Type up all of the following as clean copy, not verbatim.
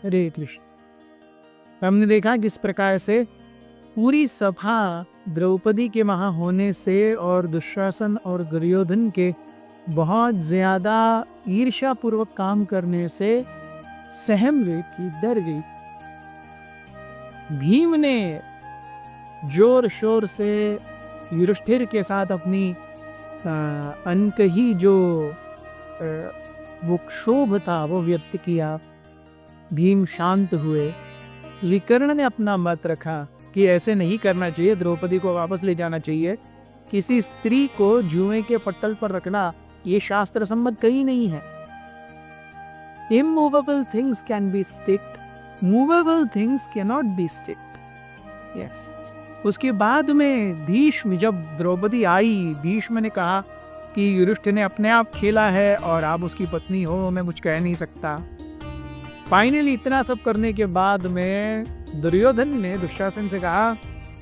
हरे कृष्ण। हमने देखा किस प्रकार से पूरी सभा द्रौपदी के वहां होने से और दुशासन और दुर्योधन के बहुत ज्यादा ईर्ष्यापूर्वक काम करने से सहम गई थी, डर गई। भीम ने जोर शोर से युधिष्ठिर के साथ अपनी अनकही जो वो क्षोभ था वो व्यक्त किया। भीम शांत हुए। विकर्ण ने अपना मत रखा कि ऐसे नहीं करना चाहिए, द्रौपदी को वापस ले जाना चाहिए। किसी स्त्री को जुए के पट्टल पर रखना ये शास्त्र सम्मत कहीं नहीं है। Immovable things can be sticked, movable things cannot be sticked. Yes. उसके बाद में भीष्म, जब द्रौपदी आई, भीष्म ने कहा कि युधिष्ठिर ने अपने आप खेला है और आप उसकी पत्नी हो, मैं कुछ कह नहीं सकता। फाइनली इतना सब करने के बाद में दुर्योधन ने दुशासन से कहा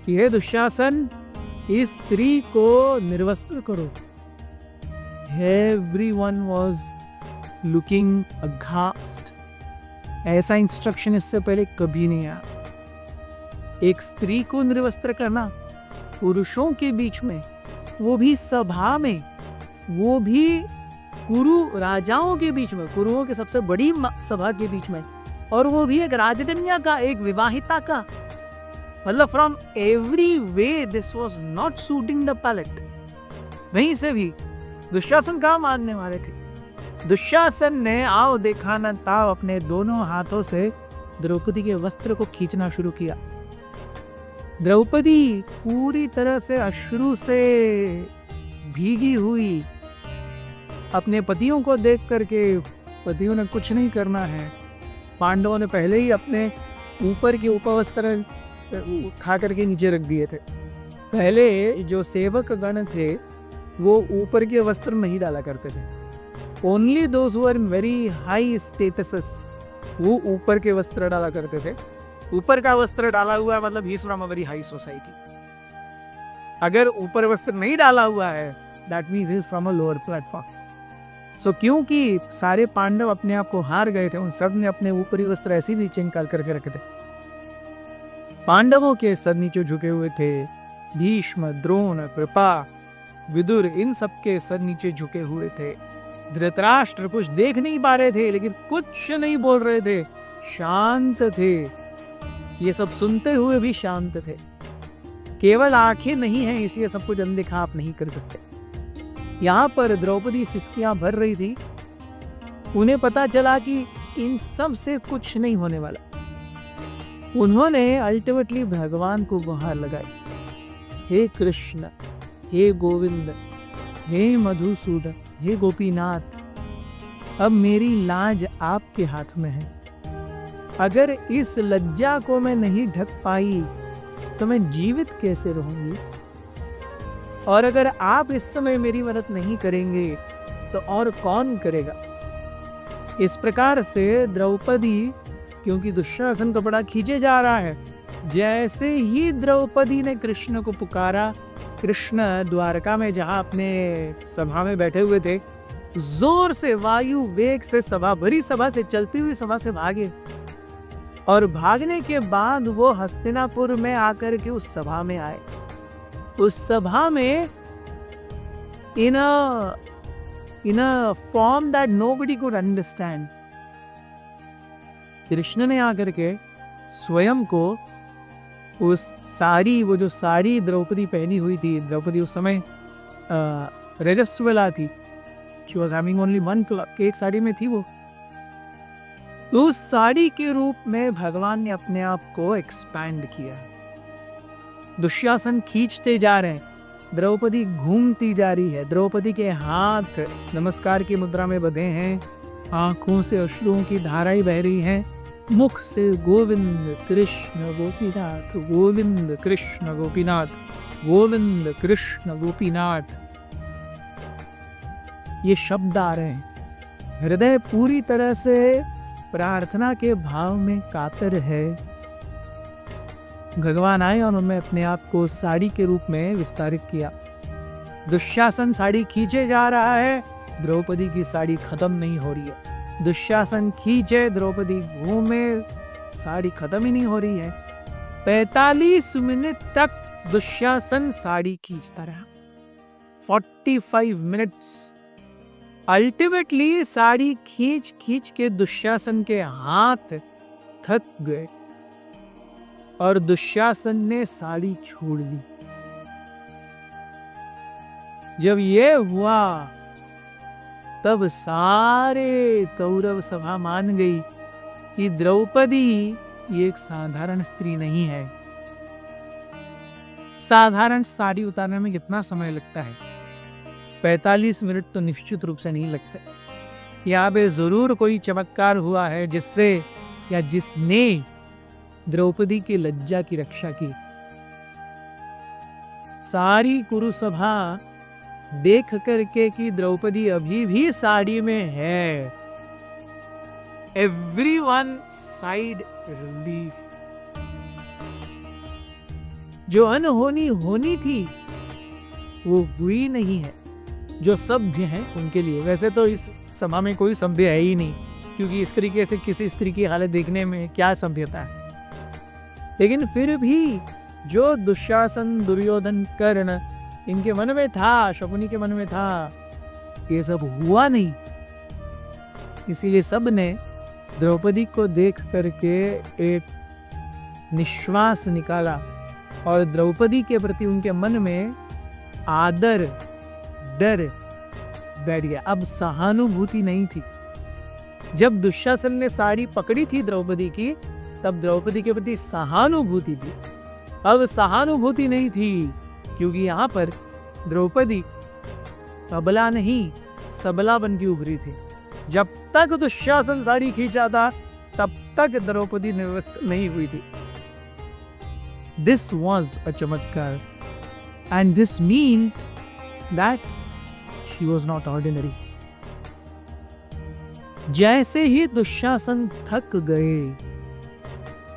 कि हे दुशासन, इस स्त्री को निर्वस्त्र करो। Everyone was looking aghast. ऐसा इंस्ट्रक्शन इससे पहले कभी नहीं आया। एक स्त्री को निर्वस्त्र करना पुरुषों के बीच में, वो भी सभा में, वो भी कुरु राजाओं के बीच में, कुरुओं की सबसे बड़ी सभा के बीच में, और वो भी एक राजकन्या का, एक विवाहिता का। मतलब from every way this was not suiting the palette. वहीं से भी दुशासन कहाँ मानने वाले थे। दुशासन ने आओ देखा न ताव अपने दोनों हाथों से द्रौपदी के वस्त्र को खींचना शुरू किया। द्रौपदी पूरी तरह से अश्रु से भीगी हुई, अपने पतियों को देख करके, पतियों ने कुछ नहीं करना है। पांडवों ने पहले ही अपने ऊपर के उपवस्त्र खा करके नीचे रख दिए थे। पहले जो सेवक गण थे वो ऊपर के वस्त्र नहीं डाला करते थे। Only those who are in very high statuses वो ऊपर के वस्त्र डाला करते थे। ऊपर का वस्त्र डाला हुआ है मतलब he is from a very high society. अगर ऊपर वस्त्र नहीं डाला हुआ है that means he is from a lower platform. So क्योंकि सारे पांडव अपने आप को हार गए थे, उन सब ने अपने ऊपरी वस्त्र ऐसे ही नीचे निकाल करके रखे थे। पांडवों के सर नीचे झुके हुए थे। भीष्म, द्रोण, कृपा, विदुर, इन सब के सर नीचे झुके हुए थे। धृतराष्ट्र कुछ देख नहीं पा रहे थे लेकिन कुछ नहीं बोल रहे थे, शांत थे। ये सब सुनते हुए भी शांत थे। केवल आंखें नहीं हैं इसलिए सब कुछ अनदेखा आप नहीं कर सकते। यहाँ पर द्रौपदी सिसकियां भर रही थी। उन्हें पता चला कि इन सब से कुछ नहीं होने वाला। उन्होंने अल्टीमेटली भगवान को गुहार लगाई, हे कृष्ण, हे गोविंद, हे मधुसूदन, हे गोपीनाथ, अब मेरी लाज आपके हाथ में है। अगर इस लज्जा को मैं नहीं ढक पाई तो मैं जीवित कैसे रहूंगी? और अगर आप इस समय मेरी मदद नहीं करेंगे तो और कौन करेगा? इस प्रकार से द्रौपदी, क्योंकि दुशासन का बड़ा खींचे जा रहा है, जैसे ही द्रौपदी ने कृष्ण को पुकारा, कृष्ण द्वारका में जहां अपने सभा में बैठे हुए थे, जोर से वायु वेग से सभा, भरी सभा से, चलती हुई सभा से भागे। और भागने के बाद वो हस्तिनापुर में आकर के उस सभा में आए। उस सभा में in a form that nobody could understand, Krishna ने आकर के स्वयं को उस साड़ी, वो जो साड़ी द्रौपदी पहनी हुई थी, द्रौपदी उस समय रजस्वला थी, she was having only one cloth, एक साड़ी में थी वो। उस साड़ी के रूप में भगवान ने अपने आप को एक्सपैंड किया। दुशासन खींचते जा रहे हैं, द्रौपदी घूमती जा रही है। द्रौपदी के हाथ नमस्कार की मुद्रा में बंधे हैं, आंखों से अश्रुओं की धाराएं बह रही हैं, मुख से गोविंद कृष्ण गोपीनाथ, गोविंद कृष्ण गोपीनाथ, गोविंद कृष्ण गोपीनाथ, ये शब्द आ रहे हैं। हृदय पूरी तरह से प्रार्थना के भाव में कातर है। भगवान आए और उन्होंने अपने आप को साड़ी के रूप में विस्तारित किया। दुशासन साड़ी खींचे जा रहा है, द्रौपदी की साड़ी खत्म नहीं हो रही है। दुशासन खींचे, द्रौपदी घूमे, साड़ी खत्म ही नहीं हो रही है। 45 मिनट तक दुशासन साड़ी खींचता रहा, 45 मिनट्स। अल्टीमेटली साड़ी खींच खींच के दुशासन के हाथ थक गए और दुशासन ने साड़ी छोड़ दी। जब ये हुआ तब सारे कौरव सभा मान गई कि द्रौपदी ये एक साधारण स्त्री नहीं है। साधारण साड़ी उतारने में कितना समय लगता है? 45 मिनट तो निश्चित रूप से नहीं लगते। यहाँ पे जरूर कोई चमत्कार हुआ है जिससे या जिसने द्रौपदी की लज्जा की रक्षा की। सारी कुरुसभा देख करके कि द्रौपदी अभी भी साड़ी में है, एवरीवन साइड रिलीफ। जो अनहोनी होनी थी वो हुई नहीं है। जो सभ्य हैं उनके लिए, वैसे तो इस सभा में कोई सभ्य है ही नहीं, क्योंकि इस तरीके से किसी स्त्री की हालत देखने में क्या सभ्यता है। लेकिन फिर भी जो दुशासन, दुर्योधन, कर्ण इनके मन में था, शकुनी के मन में था, ये सब हुआ नहीं। इसीलिए सब ने द्रौपदी को देख करके एक निश्वास निकाला और द्रौपदी के प्रति उनके मन में आदर, डर बैठ गया। अब सहानुभूति नहीं थी। जब दुशासन ने साड़ी पकड़ी थी द्रौपदी की, तब द्रौपदी के प्रति सहानुभूति थी। अब सहानुभूति नहीं थी, क्योंकि यहाँ पर द्रौपदी अबला नहीं, सबला बन के उभरी थी। जब तक दुशासन साड़ी खींचा था तब तक द्रौपदी निर्वस्त्र नहीं हुई थी। This was a चमत्कार, and this means that she was not ordinary. जैसे ही दुशासन थक गए,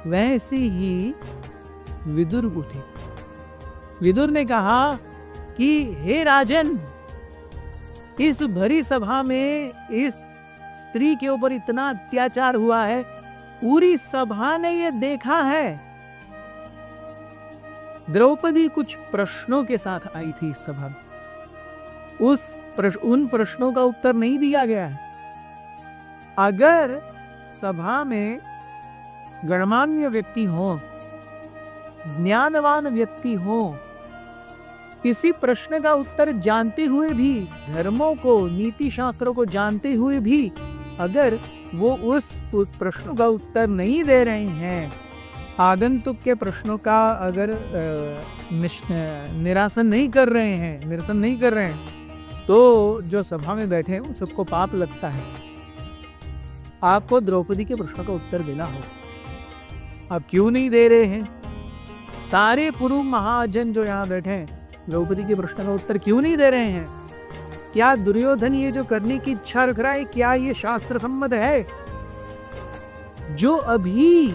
वैसे ही विदुर उठे। विदुर ने कहा कि हे राजन, इस भरी सभा में इस स्त्री के ऊपर इतना अत्याचार हुआ है, पूरी सभा ने ये देखा है। द्रौपदी कुछ प्रश्नों के साथ आई थी इस सभा में। उन प्रश्नों का उत्तर नहीं दिया गया है। अगर सभा में गणमान्य व्यक्ति हो, ज्ञानवान व्यक्ति हो, किसी प्रश्न का उत्तर जानते हुए भी, धर्मों को, नीति शास्त्रों को जानते हुए भी अगर वो उस प्रश्नों का उत्तर नहीं दे रहे हैं, आगंतुक के प्रश्नों का अगर निरसन नहीं कर रहे हैं, तो जो सभा में बैठे हैं उन सबको पाप लगता है। आपको द्रौपदी के प्रश्नों का उत्तर देना होगा। आप क्यों नहीं दे रहे हैं? सारे पुरु महाजन जो यहाँ बैठे हैं, द्रौपदी के प्रश्न का उत्तर क्यों नहीं दे रहे हैं? क्या दुर्योधन ये जो करने की इच्छा रख रहा है, क्या ये शास्त्र सम्मत है? जो अभी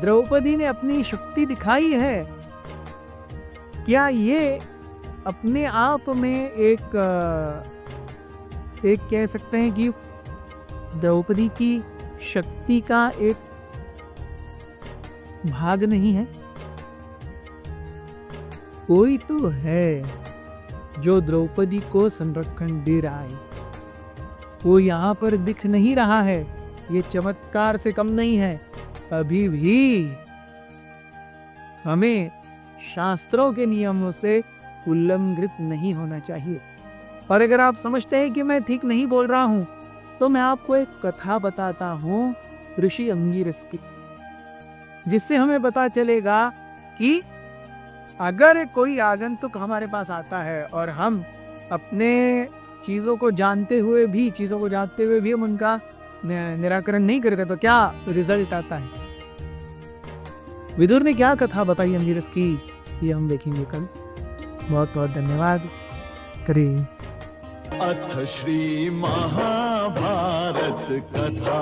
द्रौपदी ने अपनी शक्ति दिखाई है, क्या ये अपने आप में एक कह सकते हैं कि द्रौपदी की शक्ति का एक भाग नहीं है? कोई तो है जो द्रौपदी को संरक्षण दे रहा है, वो यहाँ पर दिख नहीं रहा है। ये चमत्कार से कम नहीं है। अभी भी हमें शास्त्रों के नियमों से उल्लंघित नहीं होना चाहिए। और अगर आप समझते हैं कि मैं ठीक नहीं बोल रहा हूं, तो मैं आपको एक कथा बताता हूं ऋषि अंगिरस की, जिससे हमें पता चलेगा कि अगर कोई आगंतुक हमारे पास आता है और हम अपने चीज़ों को जानते हुए भी हम उनका निराकरण नहीं करते, तो क्या रिजल्ट आता है। विदुर ने क्या कथा बताई अंगिरस की, ये हम देखेंगे कल। बहुत बहुत धन्यवाद। करें अथ श्री महाभारत कथा।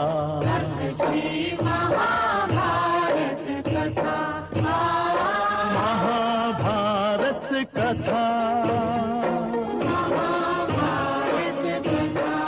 महाभारत कथा